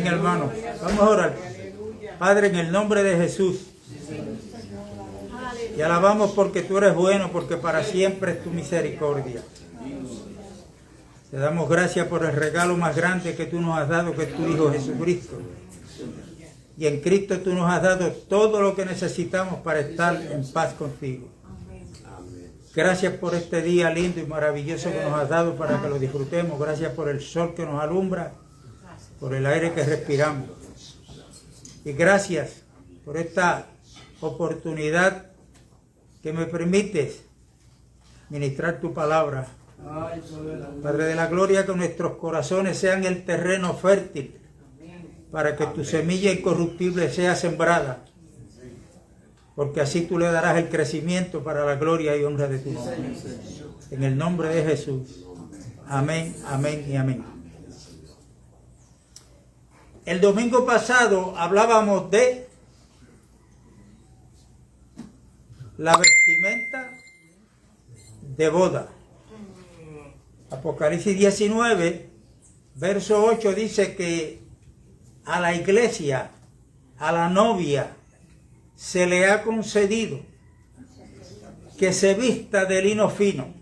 Amén, hermano. Vamos a orar. Padre, en el nombre de Jesús, te alabamos porque tú eres bueno, porque para siempre es tu misericordia. Te damos gracias por el regalo más grande que tú nos has dado, que es tu Hijo Jesucristo. Y en Cristo tú nos has dado todo lo que necesitamos para estar en paz contigo. Gracias por este día lindo y maravilloso que nos has dado para que lo disfrutemos. Gracias por el sol que nos alumbra, por el aire que respiramos. Y gracias por esta oportunidad que me permites ministrar tu palabra. Padre de la gloria, que nuestros corazones sean el terreno fértil para que tu semilla incorruptible sea sembrada, porque así tú le darás el crecimiento para la gloria y honra de tu nombre. En el nombre de Jesús. Amén, amén y amén. El domingo pasado hablábamos de la vestimenta de boda. Apocalipsis 19, verso 8 dice que a la iglesia, a la novia, se le ha concedido que se vista de lino fino,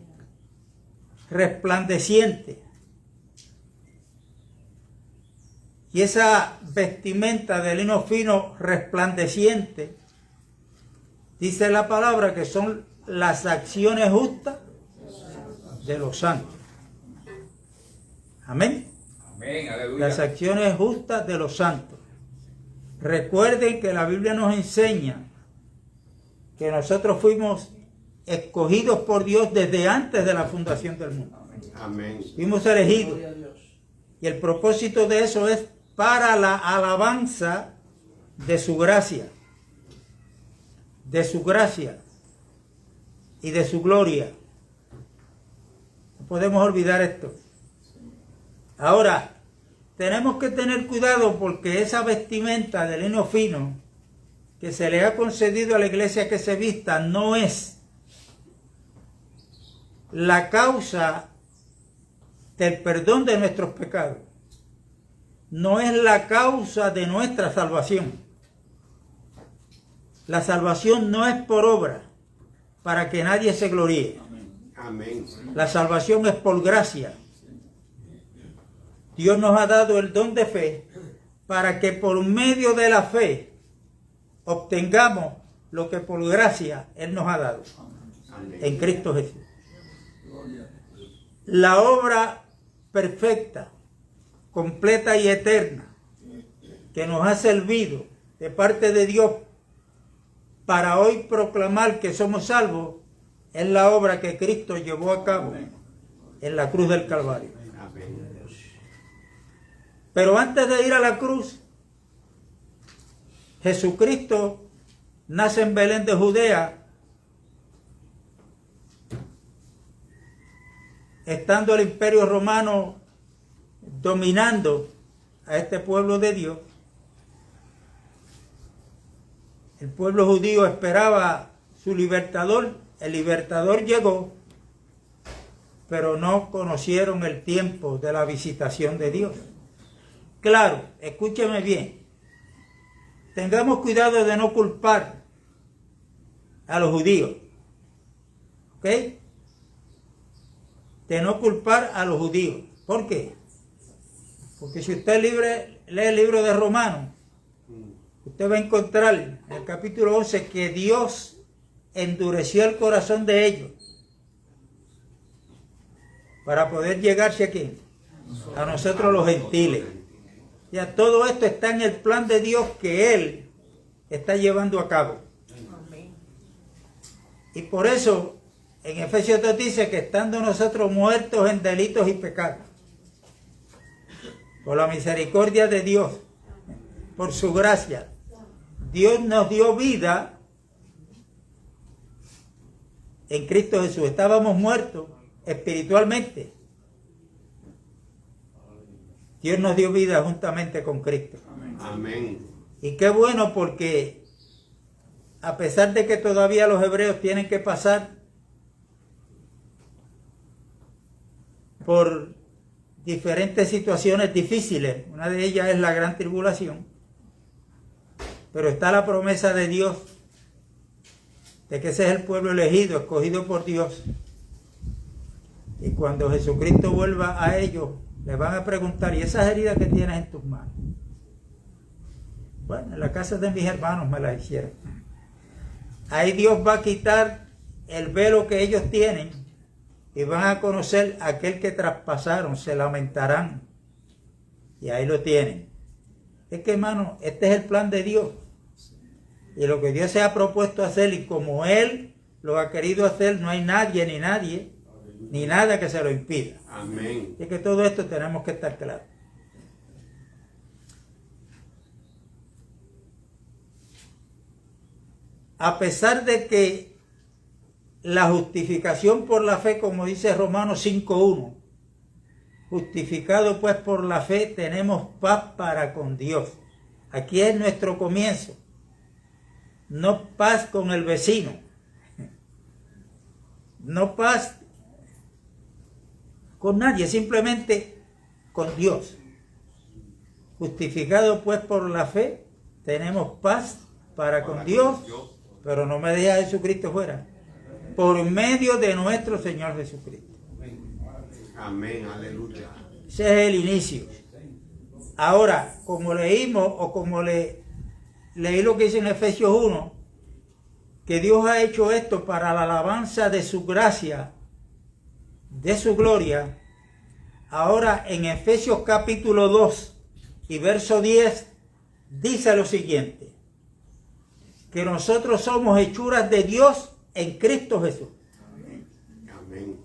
resplandeciente. Y esa vestimenta de lino fino, resplandeciente, dice la palabra que son las acciones justas de los santos. Amén. Amén, aleluya. Las acciones justas de los santos. Recuerden que la Biblia nos enseña que nosotros fuimos escogidos por Dios desde antes de la fundación del mundo. Amén. Fuimos elegidos. Y el propósito de eso es para la alabanza de su gracia. De su gracia y de su gloria. No podemos olvidar esto. Ahora, tenemos que tener cuidado porque esa vestimenta de lino fino que se le ha concedido a la iglesia que se vista no es la causa del perdón de nuestros pecados. No es la causa de nuestra salvación. La salvación no es por obra, para que nadie se gloríe. Amén. La salvación es por gracia. Dios nos ha dado el don de fe para que por medio de la fe obtengamos lo que por gracia Él nos ha dado. Amén. En Cristo Jesús. La obra perfecta, completa y eterna que nos ha servido de parte de Dios para hoy proclamar que somos salvos es la obra que Cristo llevó a cabo en la cruz del Calvario. Pero antes de ir a la cruz, Jesucristo nace en Belén de Judea, estando el Imperio Romano dominando a este pueblo de Dios. El pueblo judío esperaba su libertador. El libertador llegó, pero no conocieron el tiempo de la visitación de Dios. Claro, escúcheme bien. Tengamos cuidado de no culpar a los judíos. ¿Ok? De no culpar a los judíos. ¿Por qué? Porque si usted lee el libro de Romanos, usted va a encontrar en el capítulo 11 que Dios endureció el corazón de ellos para poder llegarse aquí, a nosotros los gentiles. Ya todo esto está en el plan de Dios que Él está llevando a cabo. Y por eso en Efesios 2 dice que estando nosotros muertos en delitos y pecados, por la misericordia de Dios, por su gracia, Dios nos dio vida en Cristo Jesús. Estábamos muertos espiritualmente. Dios nos dio vida juntamente con Cristo. Amén. Y qué bueno, porque a pesar de que todavía los hebreos tienen que pasar por diferentes situaciones difíciles. Una de ellas es la gran tribulación. Pero está la promesa de Dios, de que ese es el pueblo elegido, escogido por Dios. Y cuando Jesucristo vuelva a ellos, les van a preguntar, ¿y esas heridas que tienes en tus manos? Bueno, en la casa de mis hermanos me las hicieron. Ahí Dios va a quitar el velo que ellos tienen y van a conocer a aquel que traspasaron, se lamentarán. Y ahí lo tienen. Es que, hermano, este es el plan de Dios. Y lo que Dios se ha propuesto hacer, y como Él lo ha querido hacer, no hay nadie, ni nada que se lo impida. Amén. Es que todo esto tenemos que estar claros. A pesar de que la justificación por la fe, como dice Romanos 5:1, justificado pues por la fe, tenemos paz para con Dios. Aquí es nuestro comienzo. No paz con el vecino. No paz con nadie, simplemente con Dios. Justificado pues por la fe, tenemos paz para con Dios, pero no me deja Jesucristo fuera, por medio de nuestro Señor Jesucristo. Amén, aleluya. Ese es el inicio. Ahora, como leímos, o como leí lo que dice en Efesios 1, que Dios ha hecho esto para la alabanza de su gracia, de su gloria. Ahora en Efesios capítulo 2 y verso 10 dice lo siguiente: que nosotros somos hechuras de Dios en Cristo Jesús. Amén.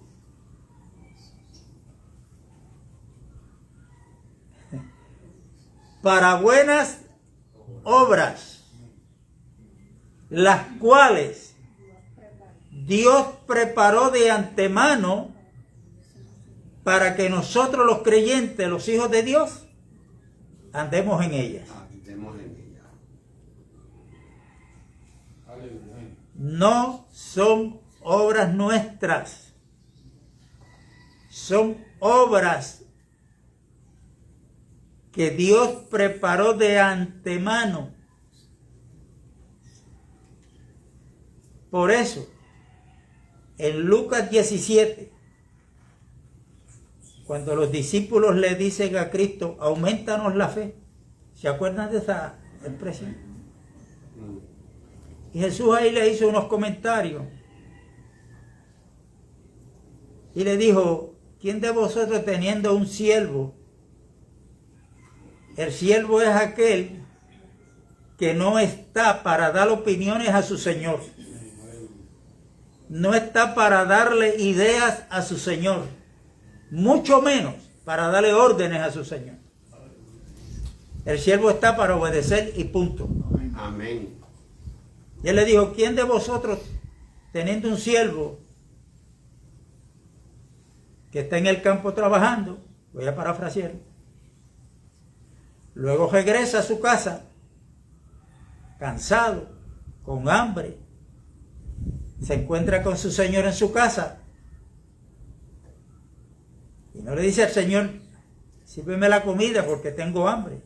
Para buenas obras, las cuales Dios preparó de antemano para que nosotros los creyentes, los hijos de Dios, andemos en ellas. Andemos en ella. No son obras nuestras, son obras que Dios preparó de antemano. Por eso, en Lucas 17, cuando los discípulos le dicen a Cristo, aumentanos la fe, ¿se acuerdan de esa expresión? Y Jesús ahí le hizo unos comentarios y le dijo, ¿quién de vosotros teniendo un siervo? El siervo es aquel que no está para dar opiniones a su señor. No está para darle ideas a su señor. Mucho menos para darle órdenes a su señor. El siervo está para obedecer y punto. Amén. Y él le dijo, ¿quién de vosotros, teniendo un siervo que está en el campo trabajando, voy a parafrasear, luego regresa a su casa, cansado, con hambre, se encuentra con su señor en su casa, y no le dice al Señor, sírveme la comida porque tengo hambre?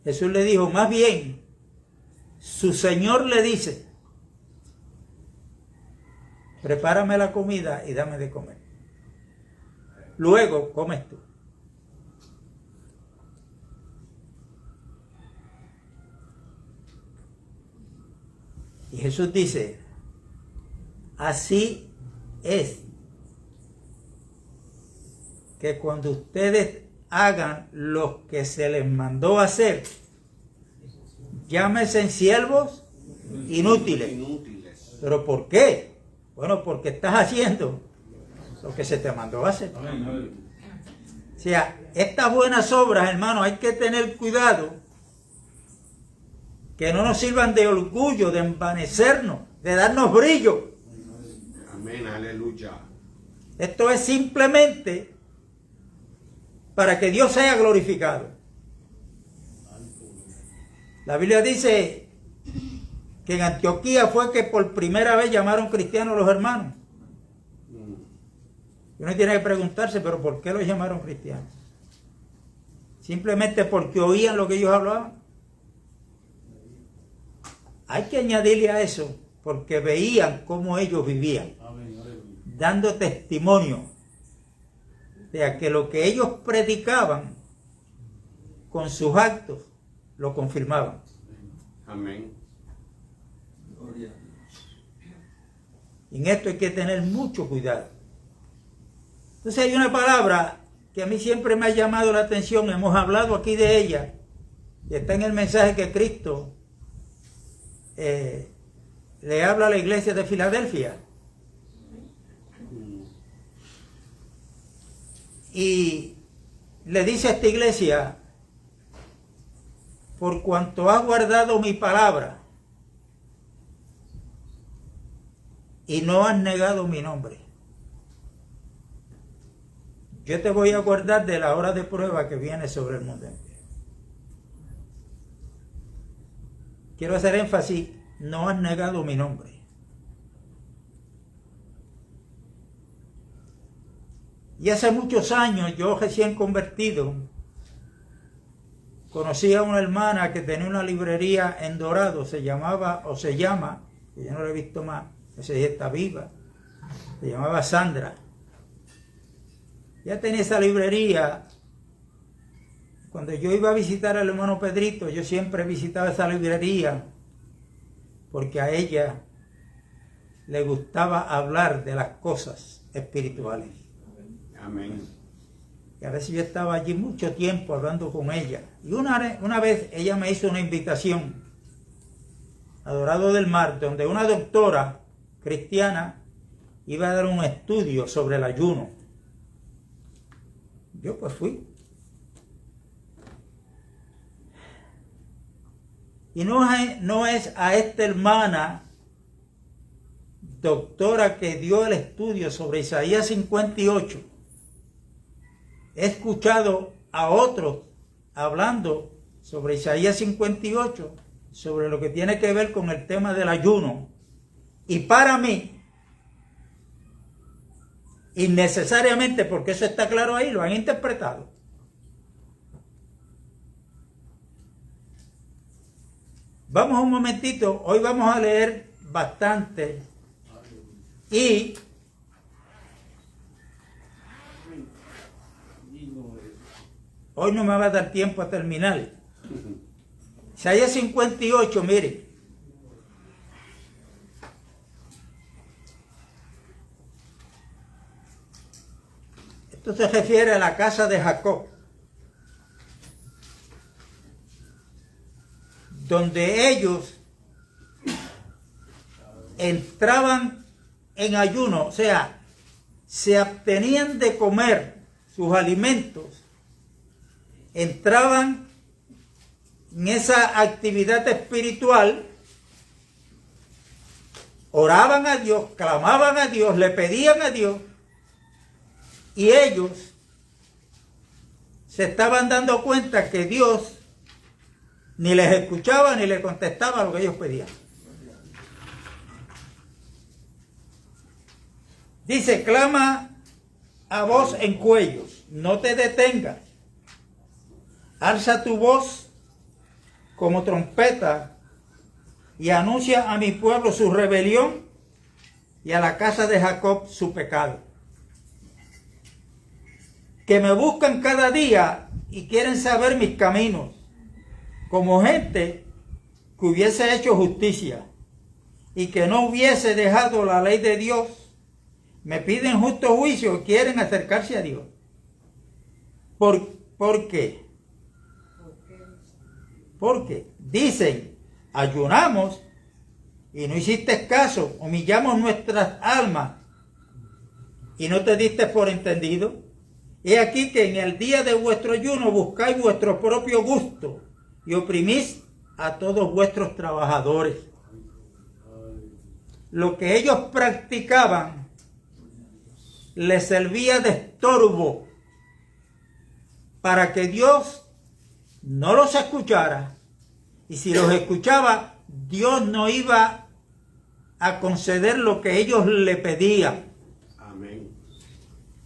Jesús le dijo, más bien, su señor le dice, prepárame la comida y dame de comer. Luego comes tú. Y Jesús dice, así es que cuando ustedes hagan lo que se les mandó hacer, llámense siervos inútiles. ¿Pero por qué? Bueno, porque estás haciendo lo que se te mandó hacer. O sea, estas buenas obras, hermanos, hay que tener cuidado que no nos sirvan de orgullo, de envanecernos, de darnos brillo. Amén, aleluya. Esto es simplemente para que Dios sea glorificado. La Biblia dice que en Antioquía fue que por primera vez llamaron cristianos a los hermanos. Uno tiene que preguntarse, pero ¿por qué los llamaron cristianos? Simplemente porque oían lo que ellos hablaban. Hay que añadirle a eso, porque veían cómo ellos vivían, dando testimonio de que lo que ellos predicaban con sus actos lo confirmaban. Amén. Y en esto hay que tener mucho cuidado. Entonces hay una palabra que a mí siempre me ha llamado la atención, hemos hablado aquí de ella, y está en el mensaje que Cristo le habla a la iglesia de Filadelfia. Y le dice a esta iglesia: por cuanto has guardado mi palabra y no has negado mi nombre, yo te voy a guardar de la hora de prueba que viene sobre el mundo entero. Quiero hacer énfasis: no has negado mi nombre. Y hace muchos años, yo recién convertido, conocí a una hermana que tenía una librería en Dorado, se llama, que yo no la he visto más, esa ya está viva, se llamaba Sandra. Ya tenía esa librería. Cuando yo iba a visitar al hermano Pedrito, yo siempre visitaba esa librería, porque a ella le gustaba hablar de las cosas espirituales. Amén. Y a veces yo estaba allí mucho tiempo hablando con ella. Y una vez ella me hizo una invitación a Dorado del Mar, donde una doctora cristiana iba a dar un estudio sobre el ayuno. Yo pues fui. Y no es a esta hermana doctora que dio el estudio sobre Isaías 58. He escuchado a otros hablando sobre Isaías 58, sobre lo que tiene que ver con el tema del ayuno. Y para mí, innecesariamente, porque eso está claro ahí, lo han interpretado. Vamos un momentito, hoy vamos a leer bastante y hoy no me va a dar tiempo a terminar. Isaías 58, mire. Esto se refiere a la casa de Jacob, donde ellos entraban en ayuno, o sea, se abstenían de comer sus alimentos, entraban en esa actividad espiritual, oraban a Dios, clamaban a Dios, le pedían a Dios, y ellos se estaban dando cuenta que Dios ni les escuchaba ni les contestaba lo que ellos pedían. Dice: clama a voz en cuellos, no te detengas. Alza tu voz como trompeta y anuncia a mi pueblo su rebelión y a la casa de Jacob su pecado. Que me buscan cada día y quieren saber mis caminos, como gente que hubiese hecho justicia y que no hubiese dejado la ley de Dios. Me piden justo juicio y quieren acercarse a Dios. ¿Por qué? Porque dicen: ayunamos y no hiciste caso, humillamos nuestras almas y no te diste por entendido. He aquí que en el día de vuestro ayuno buscáis vuestro propio gusto y oprimís a todos vuestros trabajadores. Lo que ellos practicaban les servía de estorbo para que Dios no los escuchara, y si los escuchaba, Dios no iba a conceder lo que ellos le pedían. Amén.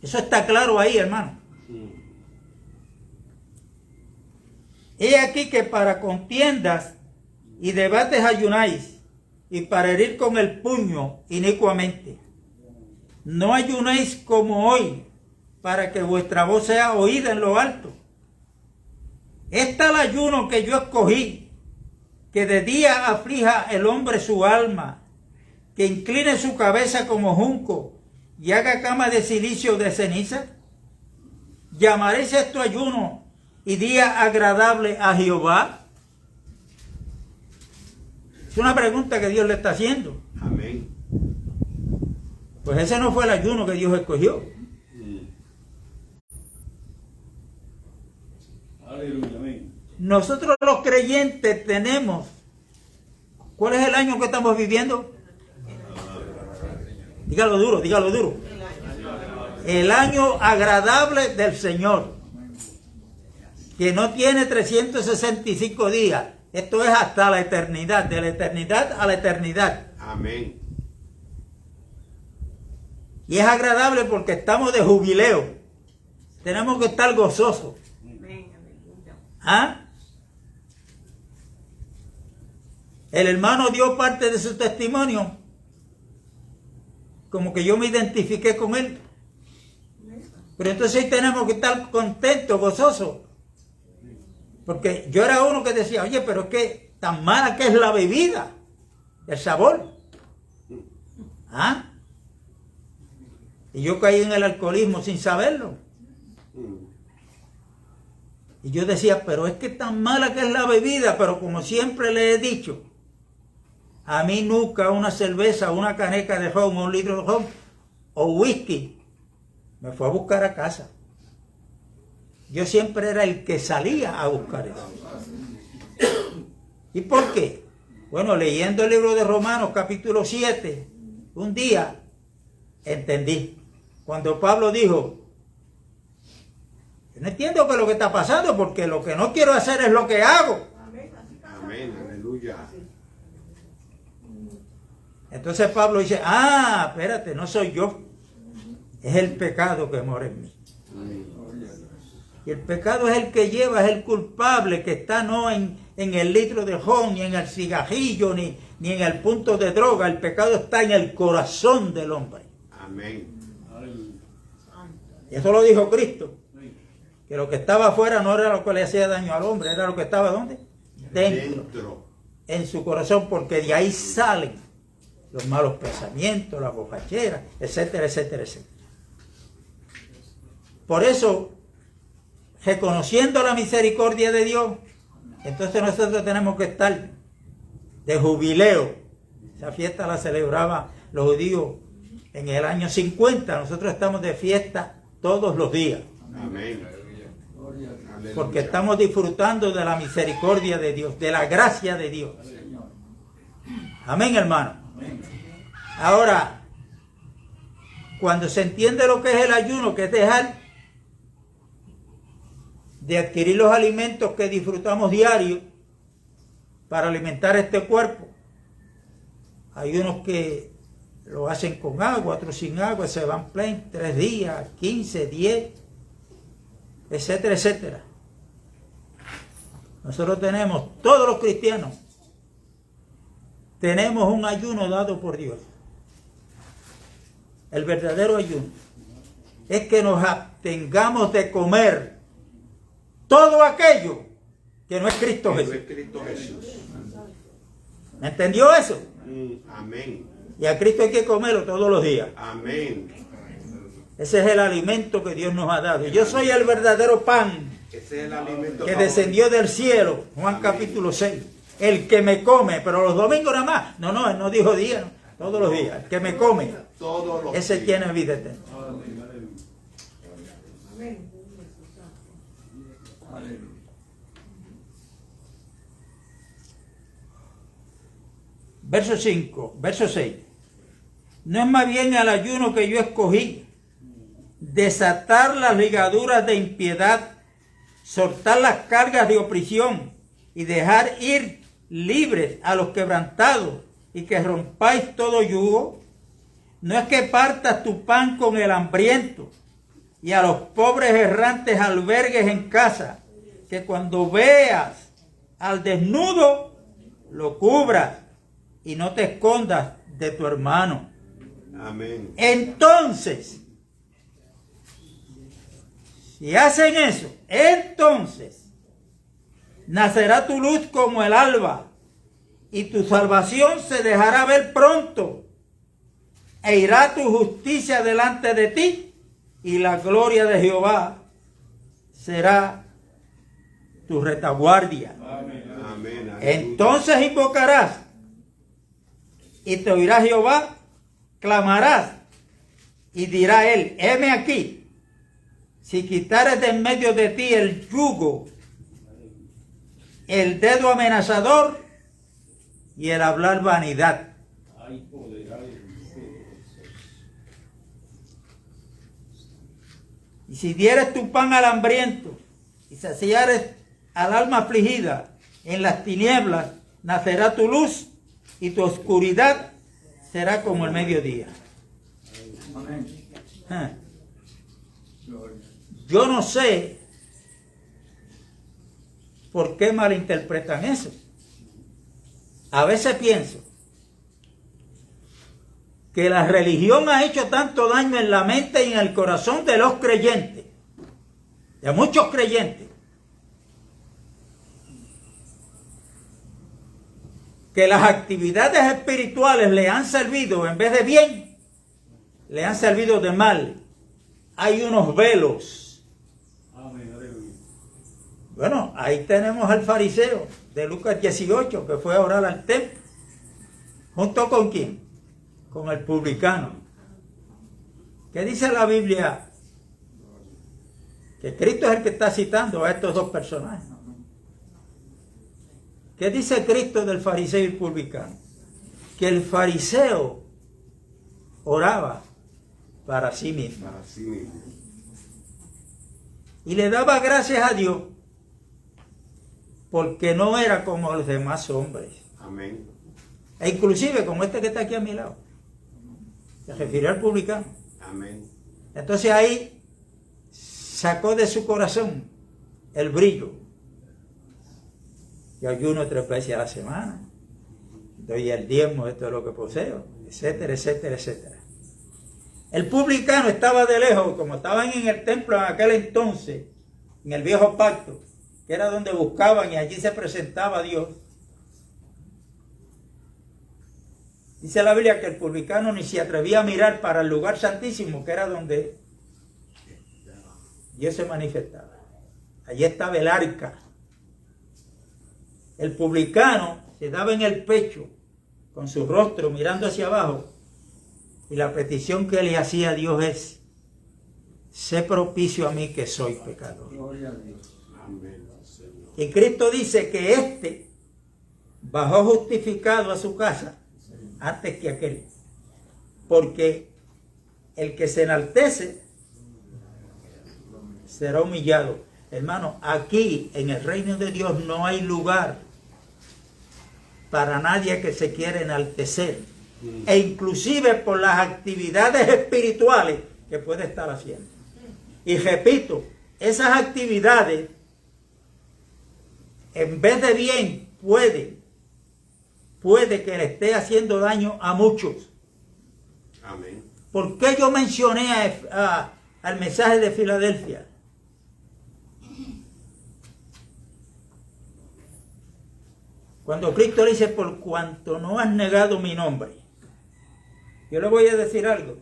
Eso está claro ahí, hermano. He aquí que para contiendas y debates ayunáis, y para herir con el puño inicuamente. No ayunéis como hoy, para que vuestra voz sea oída en lo alto. Es tal ayuno que yo escogí, que de día aflija el hombre su alma, que incline su cabeza como junco y haga cama de silicio de ceniza. ¿Llamaréis esto ayuno y día agradable a Jehová? Es una pregunta que Dios le está haciendo. Amén. Pues ese no fue el ayuno que Dios escogió. Aleluya, amén. Nosotros los creyentes tenemos. ¿Cuál es el año que estamos viviendo? Dígalo duro, dígalo duro. El año agradable del Señor, que no tiene 365 días. Esto es hasta la eternidad, de la eternidad a la eternidad. Amén. Y es agradable porque estamos de jubileo. Tenemos que estar gozosos. ¿Ah? El hermano dio parte de su testimonio. Como que yo me identifiqué con él. Pero entonces sí tenemos que estar contentos, gozosos. Porque yo era uno que decía, oye, pero es que tan mala que es la bebida, el sabor. ¿Ah? Y yo caí en el alcoholismo sin saberlo. Y yo decía, pero es que tan mala que es la bebida, pero como siempre le he dicho, a mí nunca una cerveza, una caneca de ron, un litro de ron o whisky me fue a buscar a casa. Yo siempre era el que salía a buscar eso. ¿Y por qué? Bueno, leyendo el libro de Romanos, capítulo 7, un día entendí. Cuando Pablo dijo, yo no entiendo qué es lo que está pasando, porque lo que no quiero hacer es lo que hago. Amén. Aleluya. Entonces Pablo dice, espérate, no soy yo. Es el pecado que mora en mí. Y el pecado es el que lleva, es el culpable que está no en el litro de ron, ni en el cigajillo, ni en el punto de droga. El pecado está en el corazón del hombre. Amén. Y eso lo dijo Cristo. Que lo que estaba afuera no era lo que le hacía daño al hombre, era lo que estaba ¿dónde? Dentro. En su corazón, porque de ahí salen los malos pensamientos, la borrachera, etcétera, etcétera, etcétera. Por eso, reconociendo la misericordia de Dios, entonces nosotros tenemos que estar de jubileo. Esa fiesta la celebraban los judíos en el año 50. Nosotros estamos de fiesta todos los días. Amén. Porque estamos disfrutando de la misericordia de Dios, de la gracia de Dios. Amén, hermano. Ahora, cuando se entiende lo que es el ayuno, que es dejar de adquirir los alimentos que disfrutamos diario para alimentar este cuerpo. Hay unos que lo hacen con agua, otros sin agua, se van plain 3 días, 15, 10, etcétera, etcétera. Nosotros tenemos, todos los cristianos, tenemos un ayuno dado por Dios. El verdadero ayuno es que nos abstengamos de comer todo aquello que no es Cristo Jesús. ¿Me entendió eso? Amén. Y a Cristo hay que comerlo todos los días. Amén. Ese es el alimento que Dios nos ha dado. Yo soy el verdadero pan Ese es el alimento que descendió del cielo. Juan Amén. Capítulo 6. El que me come, pero los domingos nada más. No, él no dijo día, no. Todos los días. El que me come, Todos los ese días. tiene vida eterna. Verso 5, verso 6. No es más bien el ayuno que yo escogí, desatar las ligaduras de impiedad, soltar las cargas de opresión y dejar ir libres a los quebrantados y que rompáis todo yugo. No es que partas tu pan con el hambriento y a los pobres errantes albergues en casa, que cuando veas al desnudo, lo cubras y no te escondas de tu hermano. Amén. Entonces, si hacen eso, entonces nacerá tu luz como el alba y tu salvación se dejará ver pronto e irá tu justicia delante de ti y la gloria de Jehová será tu retaguardia. Amén. Entonces invocarás y te oirá Jehová, clamarás y dirá él, heme aquí. Si quitares de en medio de ti el yugo, el dedo amenazador y el hablar vanidad. Y si dieres tu pan al hambriento y saciares al alma afligida, en las tinieblas nacerá tu luz y tu oscuridad será como el mediodía. Yo no sé por qué malinterpretan eso. A veces pienso que la religión ha hecho tanto daño en la mente y en el corazón de los creyentes, de muchos creyentes, que las actividades espirituales le han servido, en vez de bien, le han servido de mal. Hay unos velos. Bueno, ahí tenemos al fariseo de Lucas 18, que fue a orar al templo. ¿Junto con quién? Con el publicano. ¿Qué dice la Biblia? Que Cristo es el que está citando a estos dos personajes. ¿Qué dice Cristo del fariseo y el publicano? Que el fariseo oraba para sí mismo. Y le daba gracias a Dios porque no era como los demás hombres. Amén. E inclusive como este que está aquí a mi lado. Se refirió al publicano. Amén. Entonces ahí sacó de su corazón el brillo. Yo ayuno 3 veces a la semana. Doy el diezmo de todo lo que poseo, etcétera, etcétera, etcétera. El publicano estaba de lejos, como estaban en el templo en aquel entonces, en el viejo pacto, que era donde buscaban y allí se presentaba Dios. Dice la Biblia que el publicano ni se atrevía a mirar para el lugar santísimo, que era donde Dios se manifestaba. Allí estaba el arca. El publicano se daba en el pecho, con su rostro mirando hacia abajo, y la petición que le hacía a Dios es: sé propicio a mí que soy pecador. Gloria a Dios. Amén. Y Cristo dice que éste bajó justificado a su casa antes que aquel. Porque el que se enaltece será humillado. Hermano, aquí en el reino de Dios no hay lugar para nadie que se quiera enaltecer. E inclusive por las actividades espirituales que puede estar haciendo. Y repito, esas actividades, en vez de bien, puede que le esté haciendo daño a muchos. Amén. ¿Por qué yo mencioné al mensaje de Filadelfia? Cuando Cristo le dice, por cuanto no has negado mi nombre. Yo le voy a decir algo.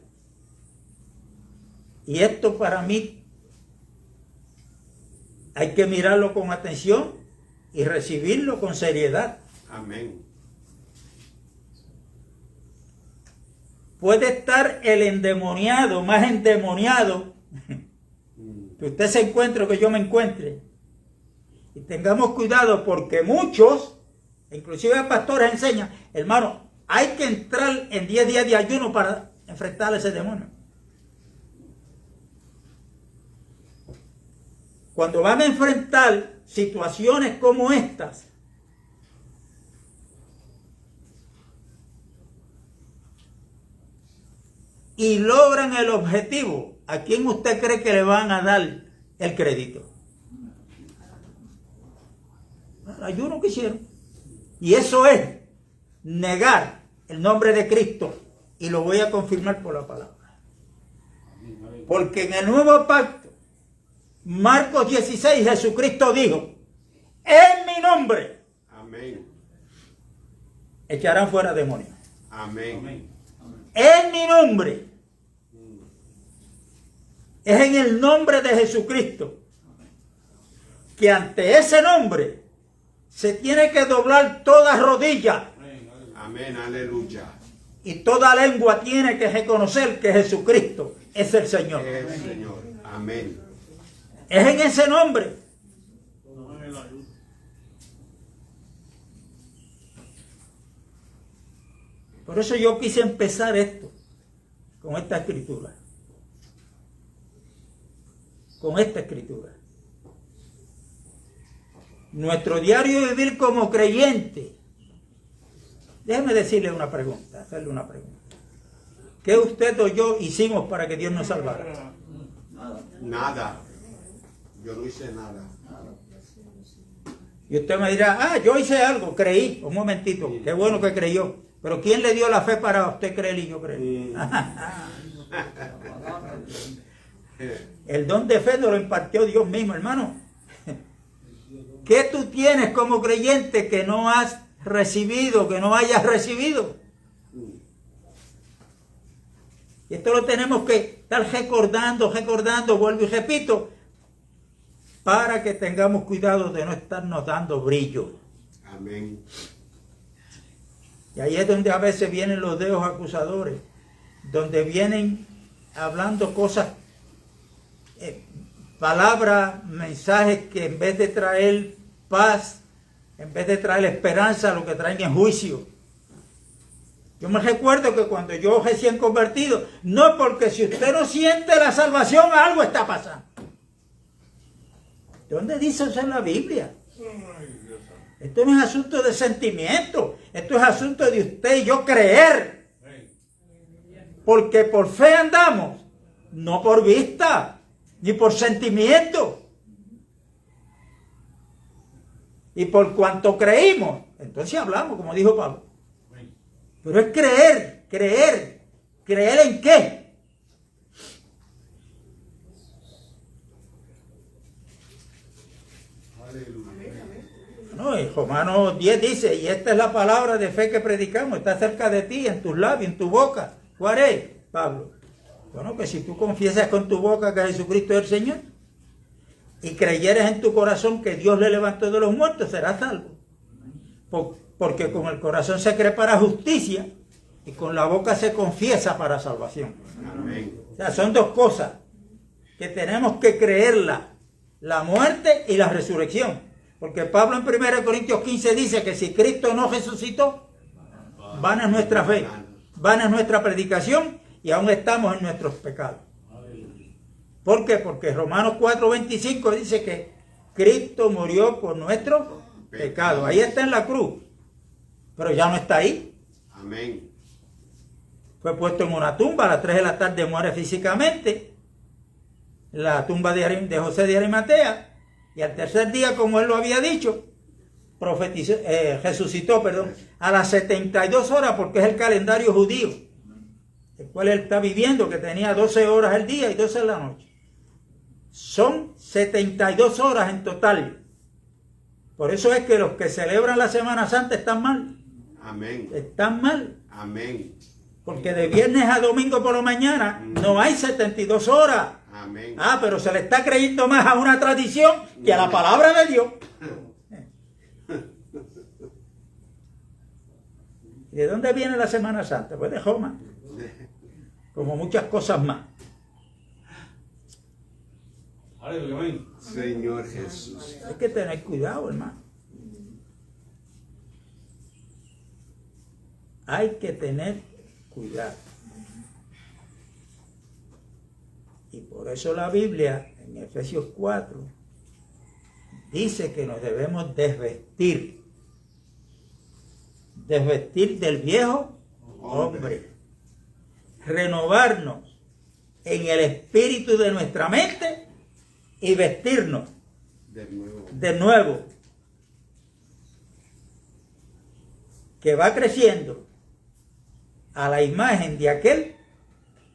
Y esto para mí hay que mirarlo con atención y recibirlo con seriedad. Amén. Puede estar el endemoniado, más endemoniado, que usted se encuentre o que yo me encuentre. Y tengamos cuidado porque muchos, inclusive pastores enseñan, hermano, hay que entrar en 10 días de ayuno para enfrentar a ese demonio. Cuando van a enfrentar situaciones como estas, y logran el objetivo, ¿a quién usted cree que le van a dar el crédito? Hay uno que hicieron. Y eso es negar el nombre de Cristo. Y lo voy a confirmar por la palabra. Porque en el nuevo pacto, Marcos 16, Jesucristo dijo, en mi nombre, Amén. echarán fuera demonios. Amén. En mi nombre. Es en el nombre de Jesucristo. Que ante ese nombre se tiene que doblar toda rodilla. Amén. Aleluya. Y toda lengua tiene que reconocer que Jesucristo es el Señor. El Señor. Amén. Es en ese nombre. Por eso yo quise empezar esto, con esta escritura. Con esta escritura. Nuestro diario vivir como creyente. Déjeme decirle una pregunta, hacerle una pregunta. ¿Qué usted o yo hicimos para que Dios nos salvara? Nada. Yo no hice nada. Y usted me dirá, yo hice algo, creí. Un momentito, qué bueno que creyó. Pero ¿quién le dio la fe para usted creer y yo creer? El don de fe nos lo impartió Dios mismo, hermano. ¿Qué tú tienes como creyente que no has recibido, que no hayas recibido? Y esto lo tenemos que estar recordando, vuelvo y repito, para que tengamos cuidado de no estarnos dando brillo. Amén. Y ahí es donde a veces vienen los dedos acusadores, donde vienen hablando cosas, palabras, mensajes que en vez de traer paz, en vez de traer esperanza, lo que traen es juicio. Yo me recuerdo que cuando yo recién convertido, no, porque si usted no siente la salvación, algo está pasando. ¿Dónde dice eso en la Biblia? Esto no es asunto de sentimiento, esto es asunto de usted y yo creer. Porque por fe andamos, no por vista, ni por sentimiento. Y por cuanto creímos, entonces hablamos, como dijo Pablo. Pero es creer. ¿Creer en qué? No, en Romanos 10 dice, y esta es la palabra de fe que predicamos, está cerca de ti, en tus labios, en tu boca. ¿Cuál es, Pablo? Bueno, que si tú confiesas con tu boca que Jesucristo es el Señor y creyeres en tu corazón que Dios le levantó de los muertos, serás salvo. Porque con el corazón se cree para justicia y con la boca se confiesa para salvación. Amén. O sea, son dos cosas que tenemos que creerla, la muerte y la resurrección. Porque Pablo en 1 Corintios 15 dice que si Cristo no resucitó, vana es nuestra fe, vana es nuestra predicación y aún estamos en nuestros pecados. ¿Por qué? Porque Romanos 4:25 dice que Cristo murió por nuestros pecados. Ahí está en la cruz, pero ya no está ahí. Amén. Fue puesto en una tumba, a las 3 de la tarde muere físicamente, la tumba de José de Arimatea, y al tercer día, como él lo había dicho, resucitó, a las 72 horas, porque es el calendario judío, el cual él está viviendo, que tenía 12 horas el día y 12 en la noche. Son 72 horas en total. Por eso es que los que celebran la Semana Santa están mal. Amén. Están mal. Amén. Porque de viernes a domingo por la mañana no hay 72 horas. Amén. Pero se le está creyendo más a una tradición que a la palabra de Dios. ¿Y de dónde viene la Semana Santa? Pues de Roma. Como muchas cosas más. Señor Jesús. Hay que tener cuidado, hermano. Hay que tener cuidado. Y por eso la Biblia, en Efesios 4, dice que nos debemos desvestir. Desvestir del viejo hombre. Renovarnos en el espíritu de nuestra mente y vestirnos De nuevo. de nuevo, que va creciendo a la imagen de aquel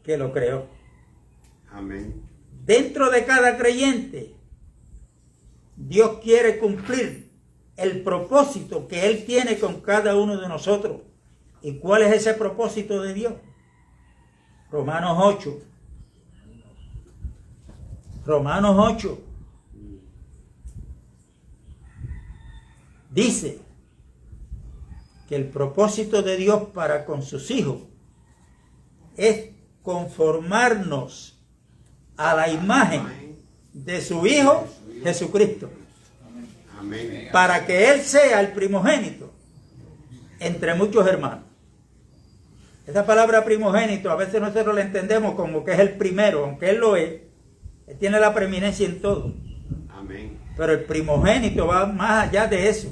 que lo creó. Amén. Dentro de cada creyente, Dios quiere cumplir el propósito que Él tiene con cada uno de nosotros. ¿Y cuál es ese propósito de Dios? Romanos 8. Romanos 8. Dice que el propósito de Dios para con sus hijos es conformarnos a la imagen de su Hijo Jesucristo, Amén. para que Él sea el primogénito entre muchos hermanos. Esa palabra primogénito a veces nosotros la entendemos como que es el primero, aunque Él lo es. Él tiene la preeminencia en todo. Amén. Pero el primogénito va más allá de eso.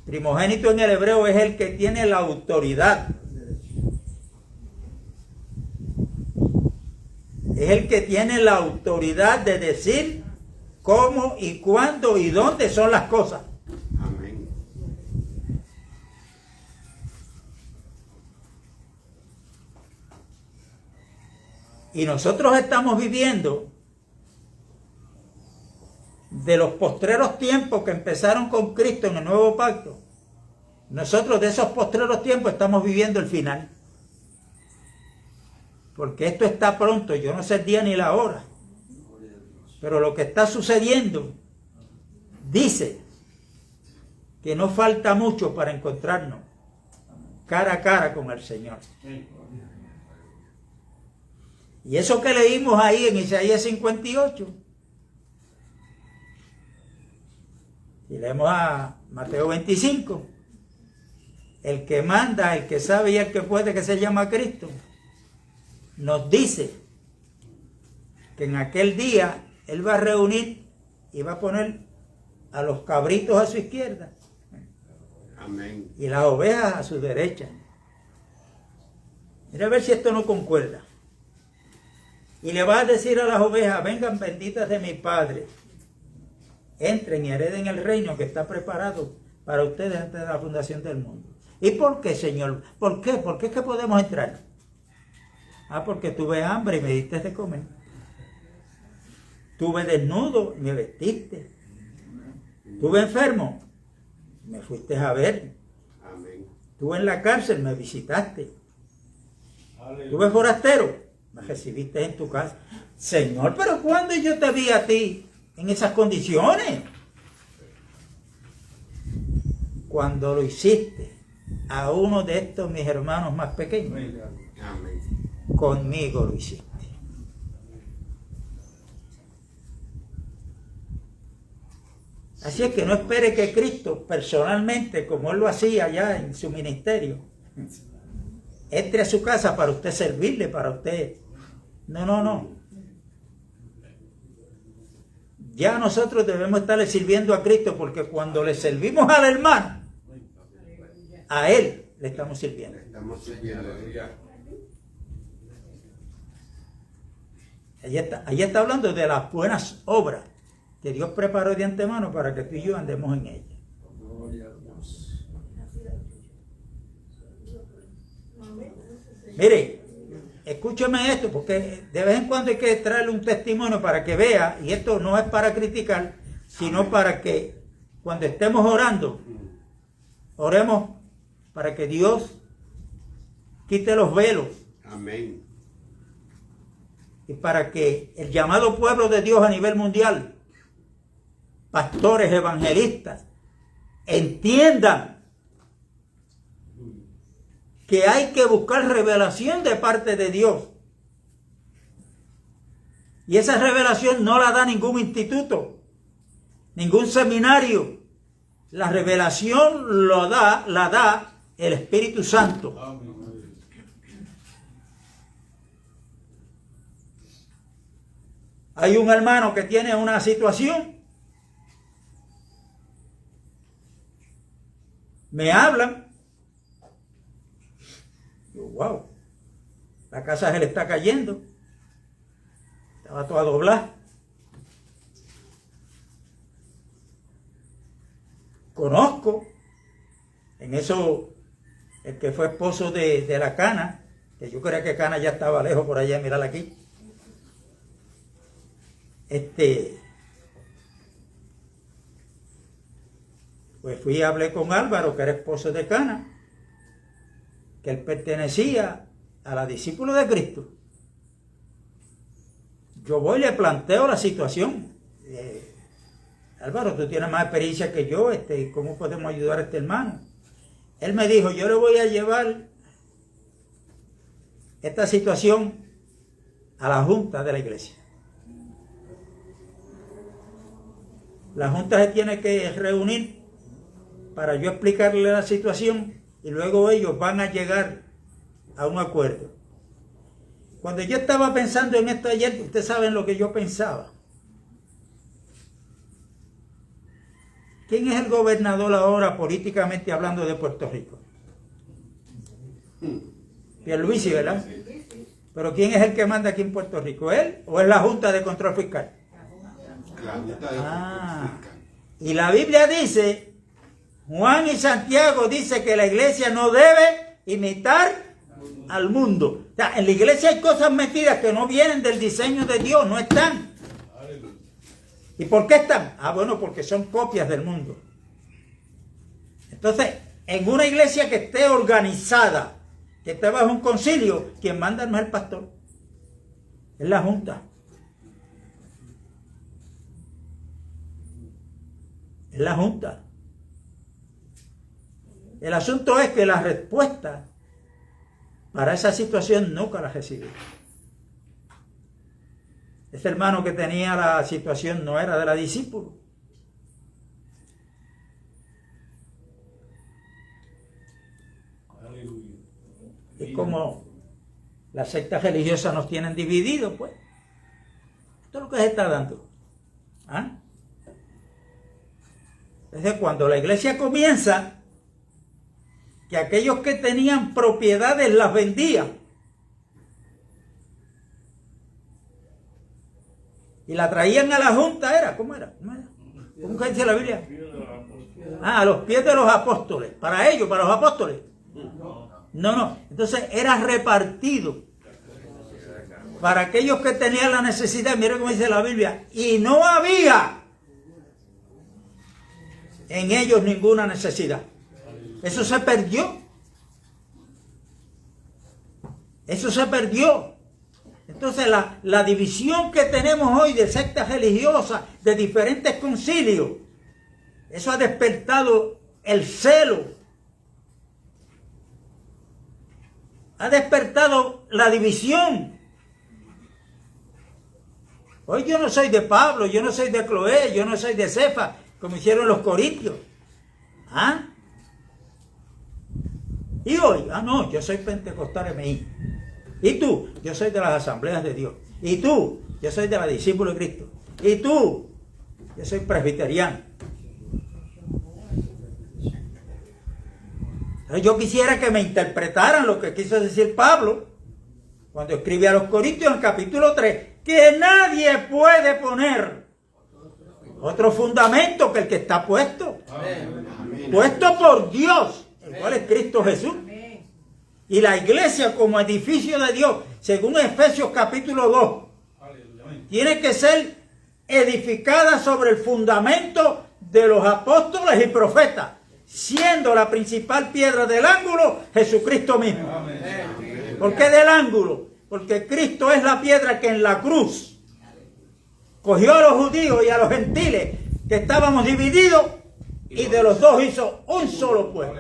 Primogénito en el hebreo es el que tiene la autoridad. Es el que tiene la autoridad de decir cómo y cuándo y dónde son las cosas. Amén. Y nosotros estamos viviendo de los postreros tiempos que empezaron con Cristo en el nuevo pacto. Nosotros de esos postreros tiempos estamos viviendo el final. Porque esto está pronto, yo no sé el día ni la hora. Pero lo que está sucediendo dice que no falta mucho para encontrarnos cara a cara con el Señor. Y eso que leímos ahí en Isaías 58, y leemos a Mateo 25, el que manda, el que sabe y el que puede, que se llama Cristo, nos dice que en aquel día Él va a reunir y va a poner a los cabritos a su izquierda. Amén. Y las ovejas a su derecha. Mira a ver si esto no concuerda. Y le va a decir a las ovejas: vengan benditas de mi Padre, entren y hereden el reino que está preparado para ustedes antes de la fundación del mundo. ¿Y por qué, Señor? ¿Por qué? ¿Por qué es que podemos entrar? Porque tuve hambre y me diste de comer. Tuve desnudo y me vestiste. Tuve enfermo, me fuiste a ver. Amén. Estuve en la cárcel, me visitaste. Estuve forastero, me recibiste en tu casa. Señor, pero ¿cuándo yo te vi a ti en esas condiciones? Cuando lo hiciste a uno de estos mis hermanos más pequeños, Amén. conmigo lo hiciste. Así es que no espere que Cristo personalmente, como Él lo hacía allá en su ministerio, entre a su casa para usted servirle, para usted. No. Ya nosotros debemos estarle sirviendo a Cristo, porque cuando le servimos al hermano, a Él le estamos sirviendo. Estamos sirviendo. Ahí está hablando de las buenas obras que Dios preparó de antemano para que tú y yo andemos en ellas. Mire, escúcheme esto, porque de vez en cuando hay que traerle un testimonio para que vea, y esto no es para criticar, sino para que cuando estemos orando, oremos para que Dios quite los velos. Amén. Y para que el llamado pueblo de Dios a nivel mundial, pastores, evangelistas, entiendan que hay que buscar revelación de parte de Dios. Y esa revelación no la da ningún instituto, ningún seminario. La revelación la da el Espíritu Santo. Hay un hermano que tiene una situación. Me hablan. Wow, la casa se le está cayendo. Estaba toda doblada. Conozco, en eso, el que fue esposo de la Cana, que yo creía que Cana ya estaba lejos por allá, mirala aquí. Pues fui y hablé con Álvaro, que era esposo de Cana, que él pertenecía a la discípula de Cristo. Yo voy y le planteo la situación. Álvaro, tú tienes más experiencia que yo, ¿cómo podemos ayudar a este hermano? Él me dijo, yo le voy a llevar esta situación a la junta de la iglesia. La junta se tiene que reunir para yo explicarle la situación y luego ellos van a llegar a un acuerdo. Cuando yo estaba pensando en esto ayer, ustedes saben lo que yo pensaba. ¿Quién es el gobernador ahora políticamente hablando de Puerto Rico? Pierluisi, ¿verdad? Pero ¿quién es el que manda aquí en Puerto Rico? ¿Él o es la Junta de Control Fiscal? La Junta de Control Fiscal. Y la Biblia dice, Juan y Santiago dice que la iglesia no debe imitar al mundo. O sea, en la iglesia hay cosas metidas que no vienen del diseño de Dios, no están. ¿Y por qué están? Bueno, porque son copias del mundo. Entonces, en una iglesia que esté organizada, que esté bajo un concilio, quien manda no es el pastor, es la junta. Es la junta. El asunto es que la respuesta para esa situación nunca la recibió. Ese hermano que tenía la situación no era de la discípula. Y como las sectas religiosas nos tienen divididos, pues, esto es lo que se está dando. Desde cuando la iglesia comienza, que aquellos que tenían propiedades las vendían. Y la traían a la junta, ¿cómo era? ¿Cómo que dice la Biblia? A los pies de los apóstoles. Para ellos, para los apóstoles. No. Entonces era repartido para aquellos que tenían la necesidad. Miren cómo dice la Biblia. Y no había en ellos ninguna necesidad. Eso se perdió. Eso se perdió. Entonces la división que tenemos hoy de sectas religiosas, de diferentes concilios, eso ha despertado el celo. Ha despertado la división. Hoy yo no soy de Pablo, yo no soy de Cloé, yo no soy de Cefa, como hicieron los corintios. Y hoy, no, yo soy pentecostal MI. Y tú, yo soy de las asambleas de Dios. Y tú, yo soy de la discípula de Cristo. Y tú, yo soy presbiteriano. Entonces yo quisiera que me interpretaran lo que quiso decir Pablo cuando escribe a los Corintios en capítulo 3, que nadie puede poner otro fundamento que el que está puesto. Amén. Puesto por Dios, el cual es Cristo Jesús. Y la iglesia como edificio de Dios, según Efesios capítulo 2, tiene que ser edificada sobre el fundamento de los apóstoles y profetas, siendo la principal piedra del ángulo Jesucristo mismo. Amén. ¿Por qué del ángulo? Porque Cristo es la piedra que en la cruz cogió a los judíos y a los gentiles que estábamos divididos y de los dos hizo un solo pueblo.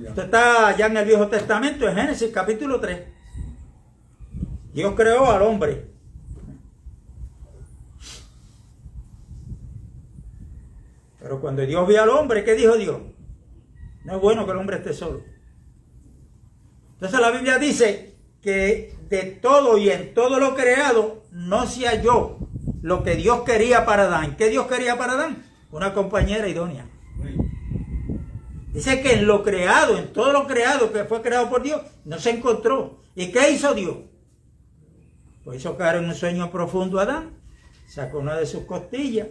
Esto está ya en el Viejo Testamento, en Génesis capítulo 3. Dios creó al hombre. Pero cuando Dios vio al hombre, ¿qué dijo Dios? No es bueno que el hombre esté solo. Entonces la Biblia dice que de todo y en todo lo creado no se halló lo que Dios quería para Adán. ¿Qué Dios quería para Adán? Una compañera idónea. Dice que en lo creado, en todo lo creado que fue creado por Dios, no se encontró. ¿Y qué hizo Dios? Pues hizo caer en un sueño profundo a Adán, sacó una de sus costillas,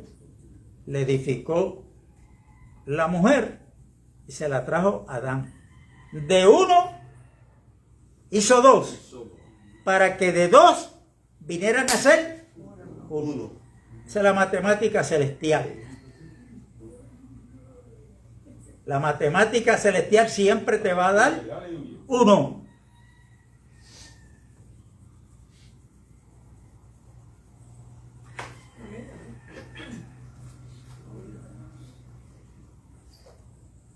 le edificó la mujer y se la trajo a Adán. De uno hizo dos, para que de dos vinieran a ser uno. Esa es la matemática celestial. La matemática celestial siempre te va a dar uno.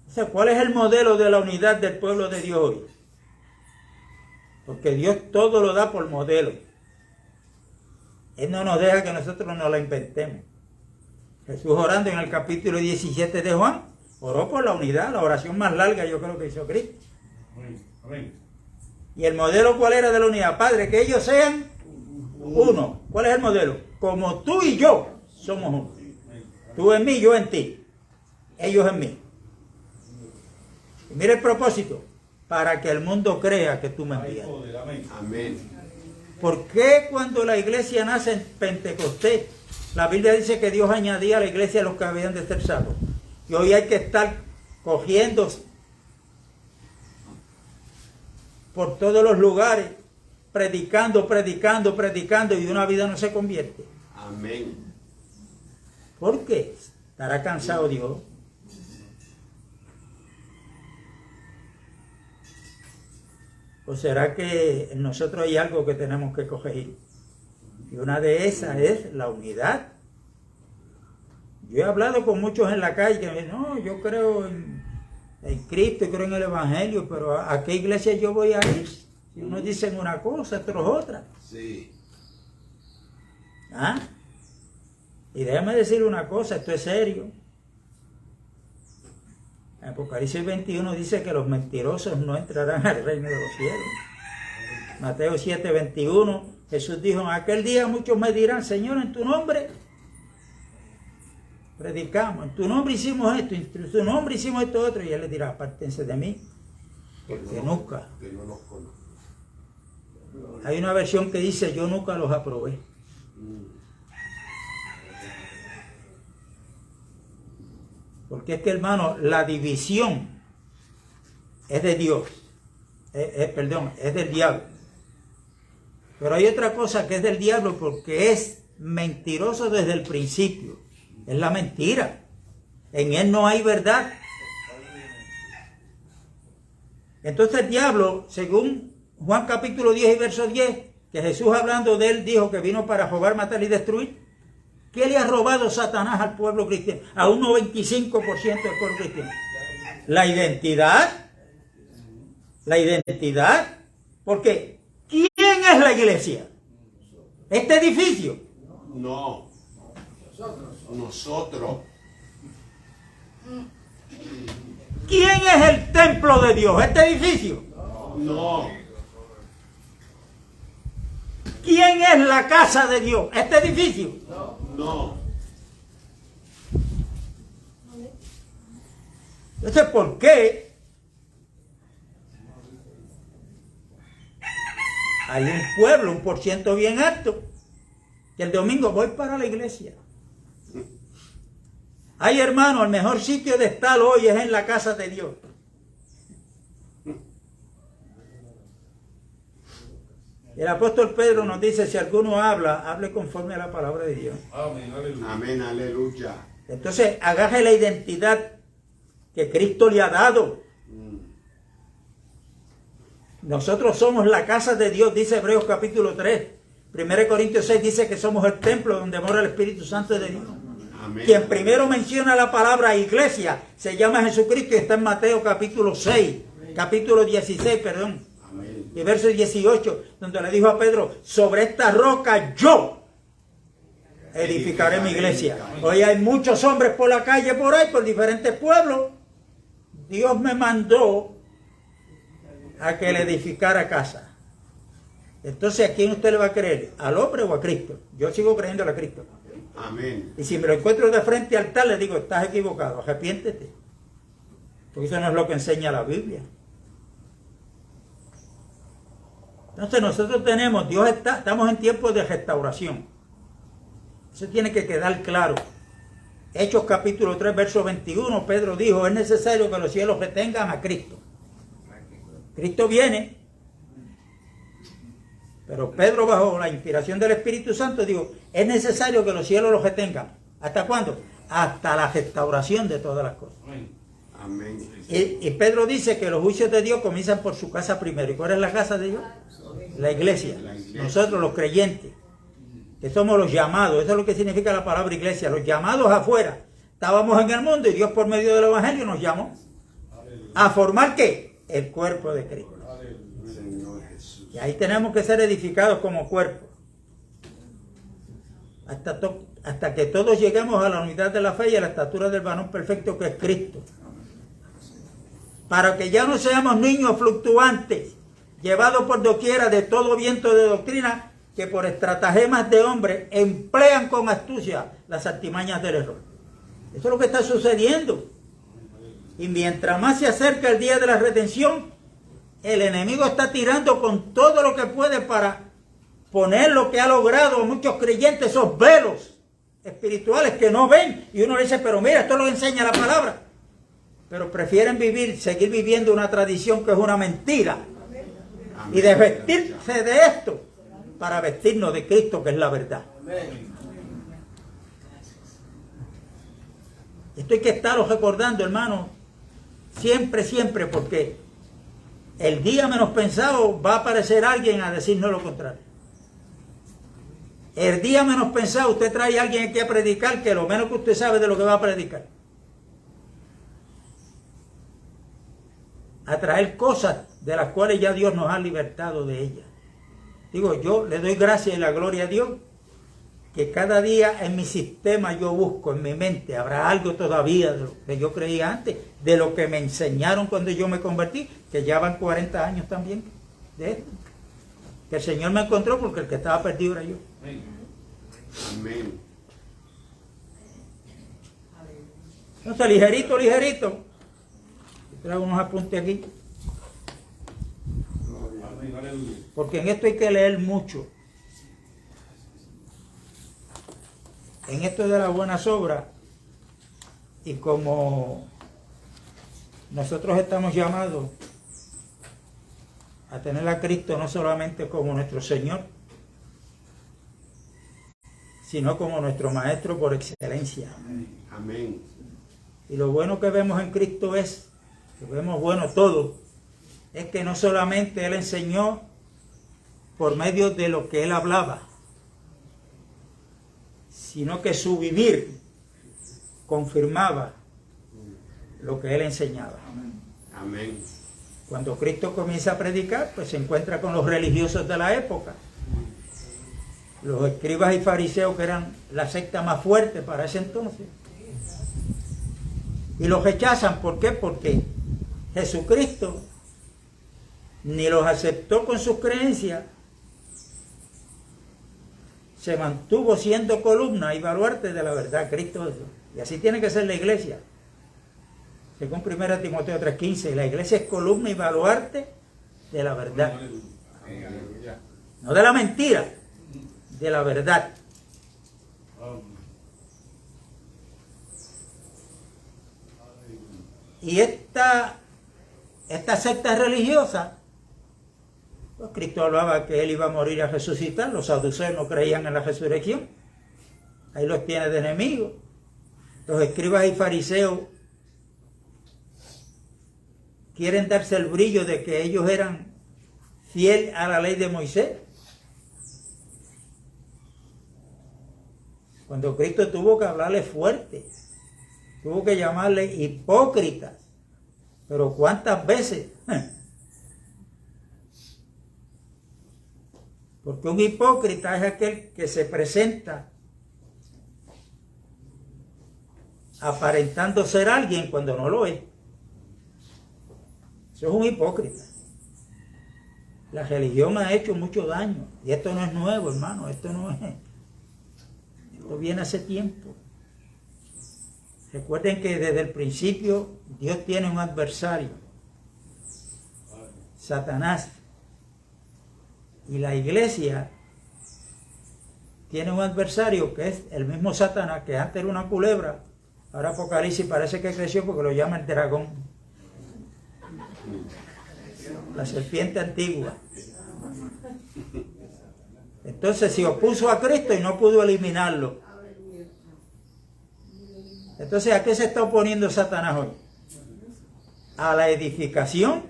O sea, ¿cuál es el modelo de la unidad del pueblo de Dios hoy? Porque Dios todo lo da por modelo. Él no nos deja que nosotros nos la inventemos. Jesús, orando en el capítulo 17 de Juan, oró por la unidad, la oración más larga yo creo que hizo Cristo. Amén. ¿Y el modelo cuál era de la unidad? Padre, que ellos sean uno. ¿Cuál es el modelo? Como tú y yo somos uno. Tú en mí, yo en ti. Ellos en mí. Y mira el propósito. Para que el mundo crea que tú me envías. Amén. ¿Por qué cuando la iglesia nace en Pentecostés, la Biblia dice que Dios añadía a la iglesia a los que habían de ser salvos? Y hoy hay que estar cogiendo por todos los lugares, predicando, y una vida no se convierte. Amén. ¿Por qué? ¿Estará cansado Dios? ¿O será que en nosotros hay algo que tenemos que corregir? Y una de esas es la unidad. Yo he hablado con muchos en la calle que me dicen, no, yo creo en Cristo, creo en el Evangelio, pero ¿a qué iglesia yo voy a ir? Si unos dicen una cosa, otros otra. Sí. ¿Ah? Y déjame decir una cosa, esto es serio. Apocalipsis 21 dice que los mentirosos no entrarán al reino de los cielos. Mateo 7:21, Jesús dijo, en aquel día muchos me dirán, Señor, en tu nombre predicamos, en tu nombre hicimos esto, en tu nombre hicimos esto otro, y él les dirá, apártense de mí, porque nunca. Que no los conozco. Hay una versión que dice, yo nunca los aprobé. Porque es que, hermano, la división es de Dios. Es del diablo. Pero hay otra cosa que es del diablo porque es mentiroso desde el principio. Es la mentira. En él no hay verdad. Entonces el diablo, según Juan capítulo 10 y verso 10, que Jesús hablando de él dijo que vino para robar, matar y destruir. ¿Qué le ha robado Satanás al pueblo cristiano? A un 95% del pueblo cristiano. La identidad. La identidad. Porque ¿quién es la iglesia? ¿Este edificio? No. Nosotros. ¿Quién es el templo de Dios? ¿Este edificio? No. ¿Quién es la casa de Dios? ¿Este edificio? No. Entonces, ¿por qué hay un pueblo, un porciento bien alto, que el domingo voy para la iglesia? Ay, hermano, el mejor sitio de estar hoy es en la casa de Dios. El apóstol Pedro nos dice, si alguno habla, hable conforme a la palabra de Dios. Amén, aleluya. Amén, aleluya. Entonces, agarre la identidad que Cristo le ha dado. Nosotros somos la casa de Dios, dice Hebreos capítulo 3. 1 Corintios 6 dice que somos el templo donde mora el Espíritu Santo de Dios. Amén. Quien primero menciona la palabra iglesia se llama Jesucristo y está en Mateo capítulo 6, capítulo 16, perdón. Amén. Y verso 18, donde le dijo a Pedro, sobre esta roca yo edificaré mi iglesia. Hoy hay muchos hombres por la calle, por ahí, por diferentes pueblos. Dios me mandó a que le edificara casa. Entonces, ¿a quién usted le va a creer? ¿Al hombre o a Cristo? Yo sigo creyendo a Cristo. Amén. Y si me lo encuentro de frente al altar, le digo, estás equivocado, arrepiéntete. Porque eso no es lo que enseña la Biblia. Entonces nosotros estamos en tiempos de restauración. Eso tiene que quedar claro. Hechos capítulo 3, verso 21, Pedro dijo, es necesario que los cielos retengan a Cristo. Cristo viene, pero Pedro bajo la inspiración del Espíritu Santo dijo, es necesario que los cielos los retengan. ¿Hasta cuándo? Hasta la restauración de todas las cosas. Amén. Y Pedro dice que los juicios de Dios comienzan por su casa primero. ¿Y cuál es la casa de Dios? La iglesia. Nosotros los creyentes, que somos los llamados, eso es lo que significa la palabra iglesia, los llamados afuera. Estábamos en el mundo y Dios por medio del Evangelio nos llamó a formar ¿qué? El cuerpo de Cristo. Señor Jesús. Y ahí tenemos que ser edificados como cuerpo. Hasta que todos lleguemos a la unidad de la fe y a la estatura del varón perfecto que es Cristo. Para que ya no seamos niños fluctuantes, llevados por doquiera de todo viento de doctrina, que por estratagemas de hombres emplean con astucia las artimañas del error. Eso es lo que está sucediendo. Y mientras más se acerca el día de la redención, el enemigo está tirando con todo lo que puede para poner lo que ha logrado a muchos creyentes, esos velos espirituales que no ven. Y uno le dice, pero mira, esto lo enseña la palabra. Pero prefieren seguir viviendo una tradición que es una mentira. Y de vestirse de esto para vestirnos de Cristo, que es la verdad. Esto hay que estarlo recordando, hermano, siempre, siempre, porque el día menos pensado va a aparecer alguien a decirnos lo contrario. El día menos pensado usted trae a alguien aquí a predicar que lo menos que usted sabe de lo que va a predicar. A traer cosas de las cuales ya Dios nos ha libertado de ellas. Digo, yo le doy gracias y la gloria a Dios que cada día en mi sistema yo busco, en mi mente, habrá algo todavía de lo que yo creía antes, de lo que me enseñaron cuando yo me convertí, que ya van 40 años también de esto. Que el Señor me encontró porque el que estaba perdido era yo. Amén. Entonces, ligerito, ligerito. Traigo unos apuntes aquí. Porque en esto hay que leer mucho. En esto de las buenas obras, y como nosotros estamos llamados a tener a Cristo no solamente como nuestro Señor, sino como nuestro Maestro por excelencia. Amén. Y lo bueno que vemos en Cristo es, que vemos bueno todo, es que no solamente Él enseñó por medio de lo que Él hablaba, sino que su vivir confirmaba lo que Él enseñaba. Amén. Cuando Cristo comienza a predicar, pues se encuentra con los religiosos de la época, los escribas y fariseos, que eran la secta más fuerte para ese entonces, y los rechazan. ¿Por qué? Porque Jesucristo ni los aceptó con sus creencias, se mantuvo siendo columna y baluarte de la verdad, Cristo es Dios. Y así tiene que ser la iglesia. Según 1 Timoteo 3:15, la iglesia es columna y baluarte de la verdad. No de la mentira, de la verdad. Y esta secta religiosa, pues Cristo hablaba que Él iba a morir y a resucitar. Los saduceos no creían en la resurrección. Ahí los tiene de enemigos. Los escribas y fariseos quieren darse el brillo de que ellos eran fieles a la ley de Moisés, cuando Cristo tuvo que hablarle fuerte, tuvo que llamarle hipócritas. Pero ¿cuántas veces? Porque un hipócrita es aquel que se presenta aparentando ser alguien cuando no lo es. Eso es un hipócrita. La religión ha hecho mucho daño. Y esto no es nuevo, hermano. Esto no es. Esto viene hace tiempo. Recuerden que desde el principio Dios tiene un adversario, Satanás, y la iglesia tiene un adversario que es el mismo Satanás, que antes era una culebra, ahora Apocalipsis parece que creció porque lo llama el dragón, la serpiente antigua. Entonces se opuso a Cristo y no pudo eliminarlo. Entonces, ¿a qué se está oponiendo Satanás hoy? A la edificación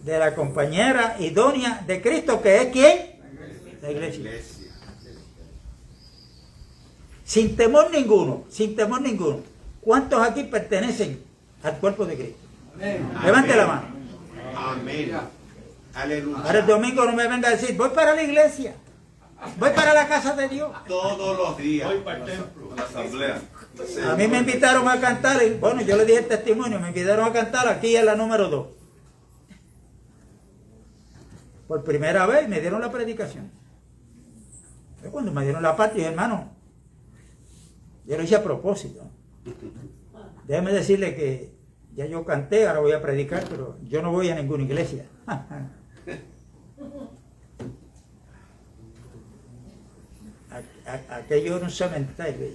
de la compañera idónea de Cristo, que es ¿quién? La iglesia. Sin temor ninguno, sin temor ninguno. ¿Cuántos aquí pertenecen al cuerpo de Cristo? Levante la mano. Amén. Aleluya. Ahora el domingo no me venga a decir, voy para la iglesia, voy para la casa de Dios. Todos los días. Voy para el templo, a la asamblea. A mí me invitaron a cantar, y bueno, yo le dije el testimonio, me invitaron a cantar aquí en la número 2. Por primera vez me dieron la predicación. Cuando me dieron la parte, dije, hermano, yo lo hice a propósito. Déjeme decirle que ya yo canté, ahora voy a predicar, pero yo no voy a ninguna iglesia. Aquello era un cementerio.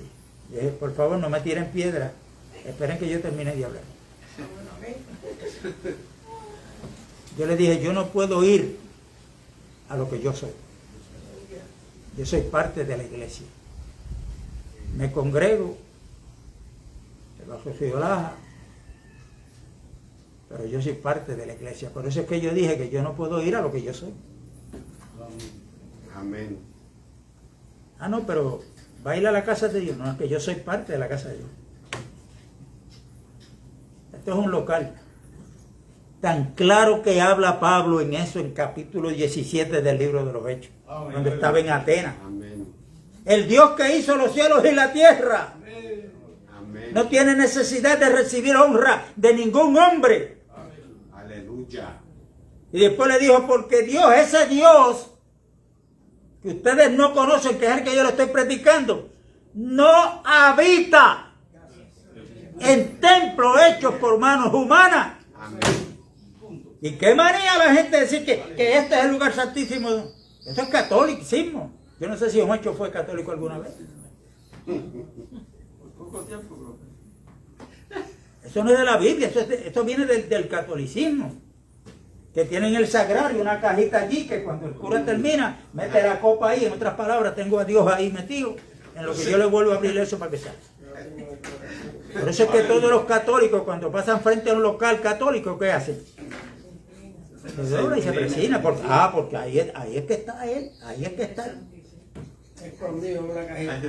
Yo dije, por favor, no me tiren piedra. Esperen que yo termine de hablar. Yo le dije, yo no puedo ir a lo que yo soy. Yo soy parte de la iglesia. Me congrego bajo su idolaja, pero yo soy parte de la iglesia. Por eso es que yo dije que yo no puedo ir a lo que yo soy. Amén. Ah, no, pero va a ir a la casa de Dios. No, es que yo soy parte de la casa de Dios. Esto es un local. Tan claro que habla Pablo en eso, en capítulo 17 del libro de los Hechos, cuando estaba en Atenas. Amén. El Dios que hizo los cielos y la tierra Amén. no tiene necesidad de recibir honra de ningún hombre. Aleluya. Y después le dijo, porque Dios, ese Dios que ustedes no conocen, que es el que yo le estoy predicando, no habita en templos hechos por manos humanas. Amén. ¿Y qué manía la gente decir que este es el lugar santísimo? Eso es catolicismo. Yo no sé si Juancho fue católico alguna vez. Eso no es de la Biblia, esto viene del catolicismo. Que tienen el sagrario, una cajita allí, que cuando el cura termina, mete la copa ahí. En otras palabras, tengo a Dios ahí metido, en lo que yo le vuelvo a abrir eso para que salga. Por eso es que todos los católicos, cuando pasan frente a un local católico, ¿qué hacen? Se dobla y se presina, porque ahí es que está él, ahí es que está él. Escondido en una cajita.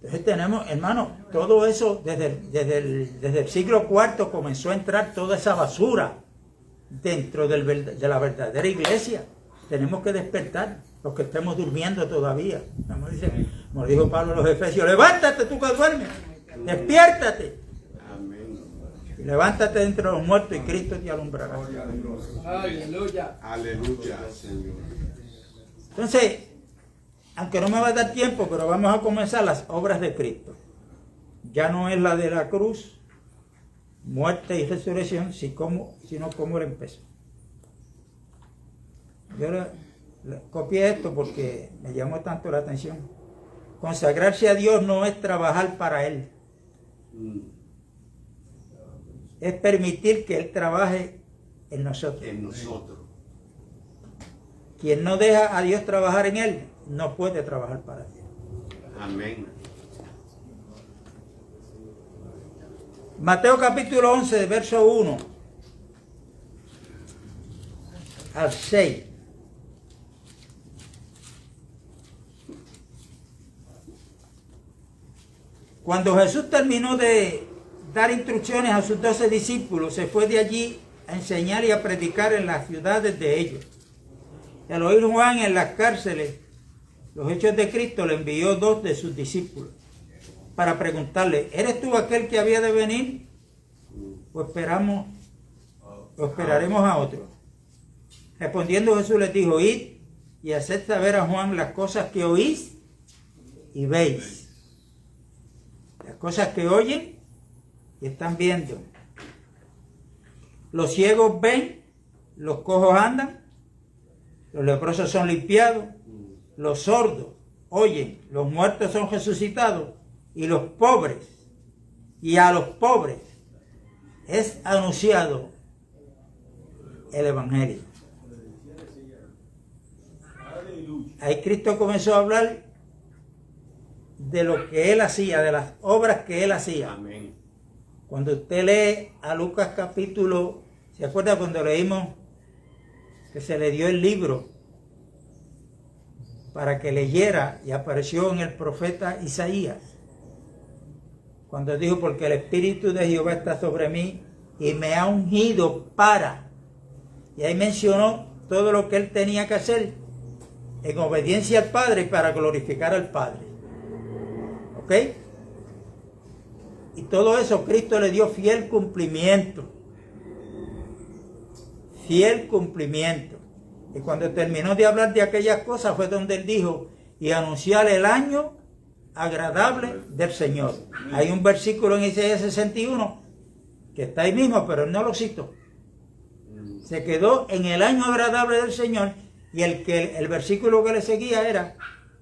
Entonces tenemos, hermano, todo eso desde el siglo IV comenzó a entrar toda esa basura dentro de la verdadera iglesia. Tenemos que despertar, los que estemos durmiendo todavía. Como dijo Pablo a los Efesios, levántate tú que duermes, despiértate. Amén. Y levántate entre los muertos y Cristo te alumbrará. Aleluya. Aleluya, Señor. Entonces, aunque no me va a dar tiempo, pero vamos a comenzar las obras de Cristo. Ya no es la de la cruz, muerte y resurrección, sino cómo Él empezó. Yo le copié esto porque me llamó tanto la atención. Consagrarse a Dios no es trabajar para Él. Es permitir que Él trabaje en nosotros. En nosotros. Quien no deja a Dios trabajar en Él, no puede trabajar para Dios. Amén. Mateo capítulo 11, verso 1 al 6. Cuando Jesús terminó de dar instrucciones a sus 12 discípulos, se fue de allí a enseñar y a predicar en las ciudades de ellos. Y al oír Juan en las cárceles los hechos de Cristo, le envió 2 de sus discípulos para preguntarle, ¿eres tú aquel que había de venir? ¿O esperaremos a otro? Respondiendo Jesús les dijo, id y haced saber a Juan las cosas que oís y veis. Las cosas que oyen y están viendo. Los ciegos ven, los cojos andan, los leprosos son limpiados, los sordos oyen, los muertos son resucitados y los pobres, y a los pobres es anunciado el Evangelio. Ahí Cristo comenzó a hablar de lo que Él hacía, de las obras que Él hacía. Amén. Cuando usted lee a Lucas capítulo, ¿se acuerda cuando leímos que se le dio el libro para que leyera y apareció en el profeta Isaías? Cuando dijo, porque el Espíritu de Jehová está sobre mí y me ha ungido para. Y ahí mencionó todo lo que él tenía que hacer en obediencia al Padre y para glorificar al Padre. ¿Ok? Y todo eso Cristo le dio fiel cumplimiento. Fiel cumplimiento. Y cuando terminó de hablar de aquellas cosas fue donde él dijo, y anunciar el año agradable del Señor. Hay un versículo en Isaías 61 que está ahí mismo, pero él no lo citó. Se quedó en el año agradable del Señor, y el versículo que le seguía era,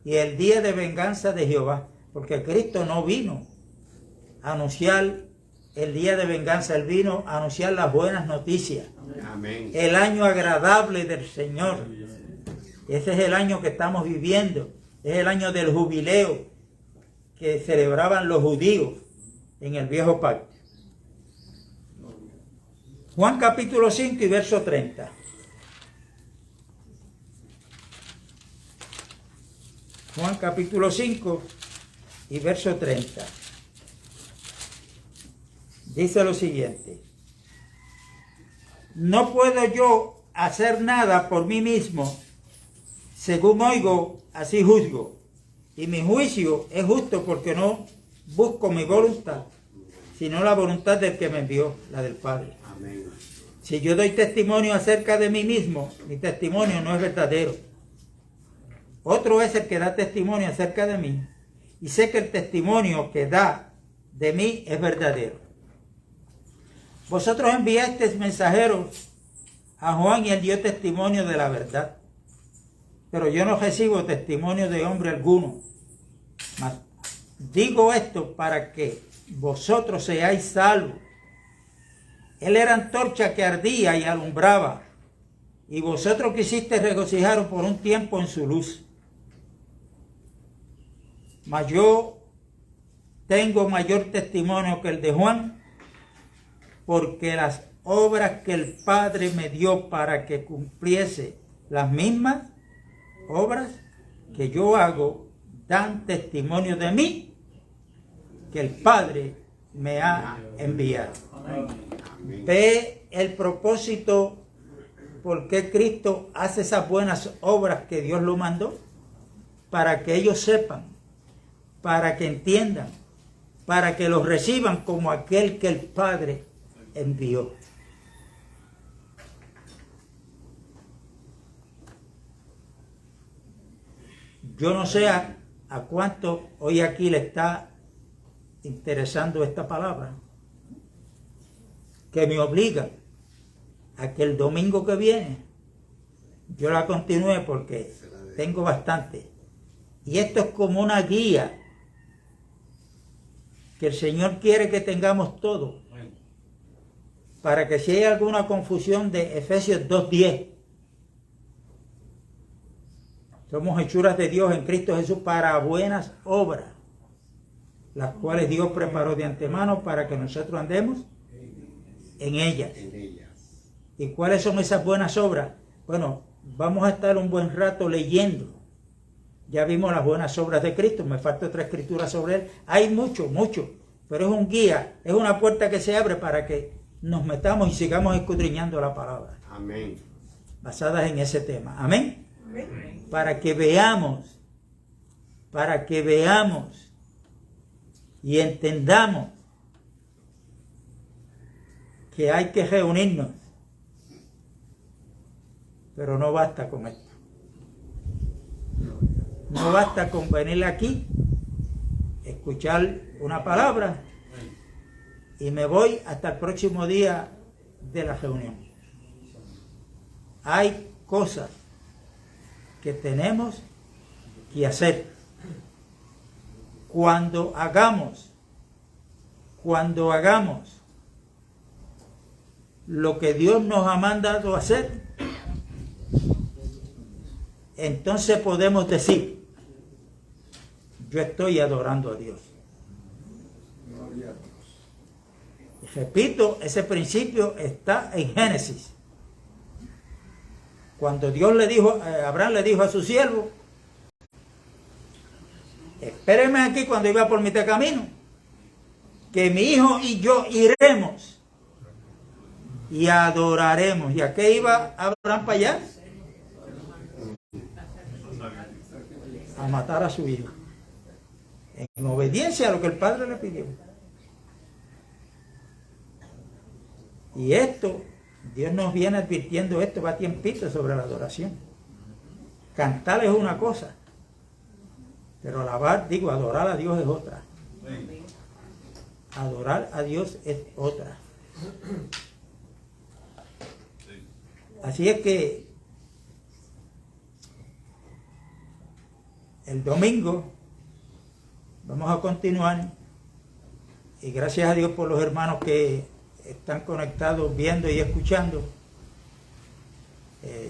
y el día de venganza de Jehová, porque Cristo no vino a anunciar el día de venganza, él vino a anunciar las buenas noticias. Amén. El año agradable del Señor. Ese es el año que estamos viviendo, es el año del jubileo que celebraban los judíos en el viejo pacto. Juan capítulo 5 y verso 30. Juan capítulo 5 y verso 30. Dice lo siguiente: no puedo yo hacer nada por mí mismo, según oigo, así juzgo. Y mi juicio es justo porque no busco mi voluntad, sino la voluntad del que me envió, la del Padre. Amén. Si yo doy testimonio acerca de mí mismo, mi testimonio no es verdadero. Otro es el que da testimonio acerca de mí, y sé que el testimonio que da de mí es verdadero. Vosotros enviasteis mensajeros a Juan y él dio testimonio de la verdad. Pero yo no recibo testimonio de hombre alguno. Mas digo esto para que vosotros seáis salvos. Él era antorcha que ardía y alumbraba, y vosotros quisisteis regocijaros por un tiempo en su luz. Mas yo tengo mayor testimonio que el de Juan, porque las obras que el Padre me dio para que cumpliese las mismas obras que yo hago, dan testimonio de mí, que el Padre me ha enviado. Amén. Ve el propósito por qué Cristo hace esas buenas obras que Dios lo mandó, para que ellos sepan, para que entiendan, para que los reciban como aquel que el Padre envió. Yo no sé a cuánto hoy aquí le está interesando esta palabra, que me obliga a que el domingo que viene yo la continúe, porque tengo bastante. Y esto es como una guía que el Señor quiere que tengamos todo, para que si hay alguna confusión de Efesios 2:10, somos hechuras de Dios en Cristo Jesús para buenas obras, las cuales Dios preparó de antemano para que nosotros andemos en ellas. En ellas. ¿Y cuáles son esas buenas obras? Bueno, vamos a estar un buen rato leyendo. Ya vimos las buenas obras de Cristo, me falta otra escritura sobre él. Hay mucho, pero es un guía, es una puerta que se abre para que nos metamos y sigamos escudriñando la palabra, Amén. basadas en ese tema. Amén. Para que veamos y entendamos que hay que reunirnos, pero no basta con esto. No basta con venir aquí escuchar una palabra y me voy hasta el próximo día de la reunión. Hay cosas que tenemos que hacer. Cuando hagamos lo que Dios nos ha mandado hacer, entonces podemos decir, yo estoy adorando a Dios. Y repito, ese principio está en Génesis. Cuando Dios le dijo, Abraham le dijo a su siervo, espéreme aquí cuando iba por mitad de camino, que mi hijo y yo iremos y adoraremos. ¿Y a qué iba Abraham para allá? A matar a su hijo, en obediencia a lo que el padre le pidió. Y esto, Dios nos viene advirtiendo esto, va tiempito sobre la adoración. Cantar es una cosa, pero adorar a Dios es otra. Adorar a Dios es otra. Así es que el domingo vamos a continuar, y gracias a Dios por los hermanos que están conectados viendo y escuchando.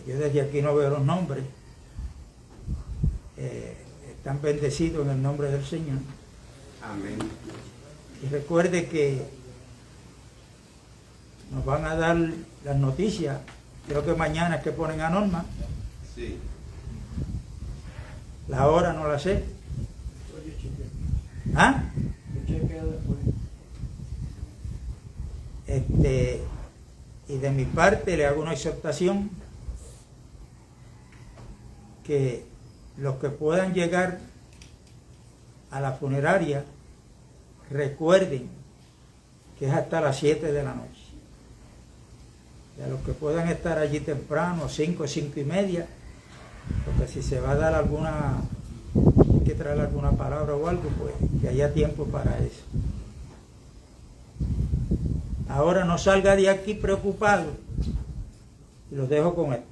Yo desde aquí no veo los nombres. Están bendecidos en el nombre del Señor. Amén. Y recuerde que nos van a dar las noticias. Creo que mañana es que ponen a Norma. Sí. La hora no la sé. ¿Ah? Y de mi parte le hago una exhortación, que los que puedan llegar a la funeraria recuerden que es hasta las 7 de la noche. Y a los que puedan estar allí temprano, 5, 5 y media, porque si se va a dar alguna, hay que traer alguna palabra o algo, pues que haya tiempo para eso. Ahora no salga de aquí preocupado. Y los dejo con esto.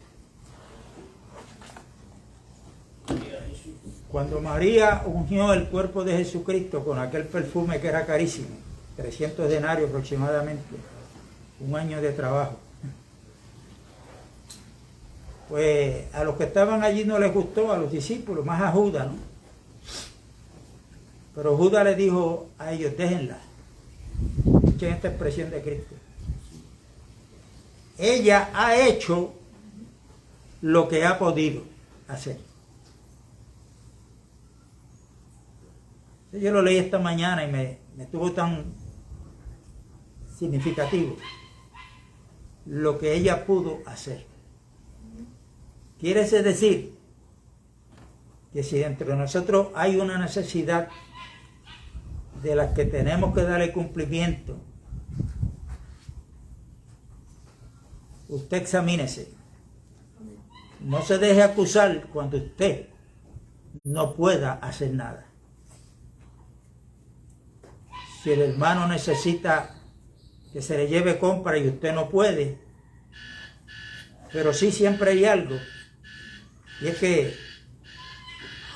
Cuando María ungió el cuerpo de Jesucristo con aquel perfume que era carísimo, 300 denarios aproximadamente, un año de trabajo, pues a los que estaban allí no les gustó, a los discípulos, más a Judas, ¿no? Pero Judas le dijo a ellos, déjenla. Escuchen esta expresión de Cristo. Ella ha hecho lo que ha podido hacer. Yo lo leí esta mañana y me estuvo tan significativo. Lo que ella pudo hacer. Quiere decir que si dentro de nosotros hay una necesidad de las que tenemos que darle cumplimiento, usted examínese. No se deje acusar cuando usted no pueda hacer nada. Si el hermano necesita que se le lleve compra y usted no puede, pero sí siempre hay algo, y es que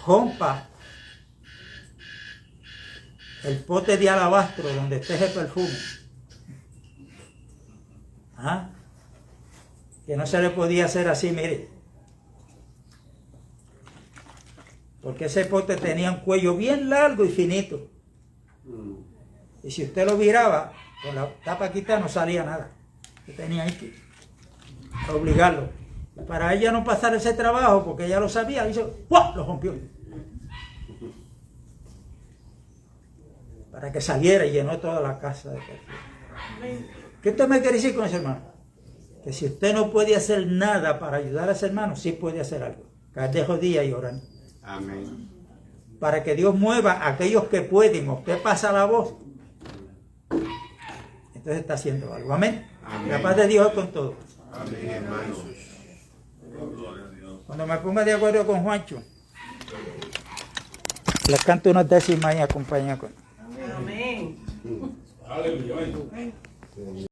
rompa el pote de alabastro donde esté ese perfume. ¿Ah? Que no se le podía hacer así, mire. Porque ese pote tenía un cuello bien largo y finito. Y si usted lo viraba, con la tapa quitada no salía nada. Usted tenía que obligarlo. Para ella no pasar ese trabajo, porque ella lo sabía, hizo ¡guau! Lo rompió. Para que saliera y llenó toda la casa de perfume. ¿Qué usted me quiere decir con eso, hermano? Que si usted no puede hacer nada para ayudar a ese hermano, sí puede hacer algo. Caer de rodillas y orar. Amén. Para que Dios mueva a aquellos que pueden, usted pasa la voz. Entonces está haciendo algo. Amén. Amén. La paz de Dios es con todos. Amén, hermanos. Cuando me ponga de acuerdo con Juancho, Les canto unas décimas y acompaña con. Amén. Aleluya.